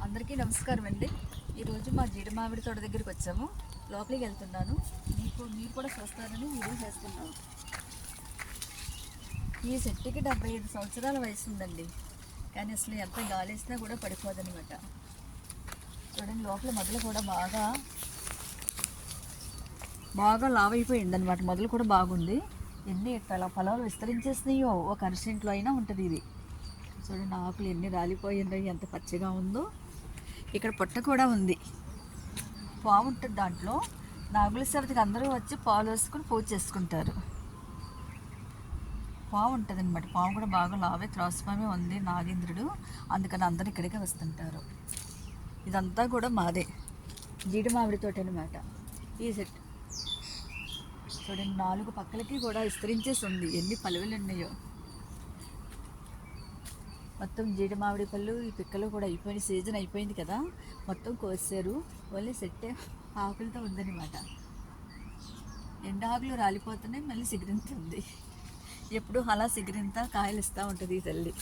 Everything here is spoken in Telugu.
అందరికీ నమస్కారం అండి. ఈరోజు మా జీడి మామిడి తోట దగ్గరికి వచ్చాము. లోపలికి వెళ్తున్నాను. మీరు కూడా చూస్తారని వీడియో చేస్తున్నాను. ఈ చెట్టుకి 75 సంవత్సరాల వయసు ఉందండి. కానీ అసలు ఎంత గాలి వేసినా కూడా పడిపోదనమాట. చూడండి, లోపల మొదలు కూడా బాగా లావ్ అయిపోయింది అనమాట. మొదలు కూడా బాగుంది. ఎన్ని ఫలాలు విస్తరించేసినాయో ఒక అరిసెంట్లో అయినా ఉంటుంది ఇది. చూడండి, ఆకులు ఎన్ని రాలిపోయినాయి, ఎంత పచ్చగా ఉందో. ఇక్కడ పుట్ట కూడా ఉంది. పాము ఉంటుంది దాంట్లో. నాగుల చవితికి అందరూ వచ్చి పాలు వేసుకుని పూజ చేసుకుంటారు. పాము ఉంటుంది అనమాట. పాము కూడా బాగా లావే, త్రాసుపామే ఉంది, నాగేంద్రుడు. అందుకని అందరూ ఇక్కడికే వస్తుంటారు. ఇదంతా కూడా మాదే జీడి మామిడి తోట అనమాట. ఈ సెట్ చూడండి, 4 పక్కలకి కూడా విస్తరించేసి ఉంది. ఎన్ని పలువులు ఉన్నాయో. మొత్తం జీడి మామిడి పళ్ళు, ఈ పిక్కలు కూడా అయిపోయిన సీజన్ అయిపోయింది కదా, మొత్తం కోసారు. ఓన్లీ సెట్టే ఆకులతో ఉందన్నమాట. ఎండ ఆకులు రాలిపోతున్నాయి, మళ్ళీ సిగిరింత ఉంది. ఎప్పుడు అలా సిగిరింత కాయలు ఇస్తూ ఉంటుంది ఈ తల్లి.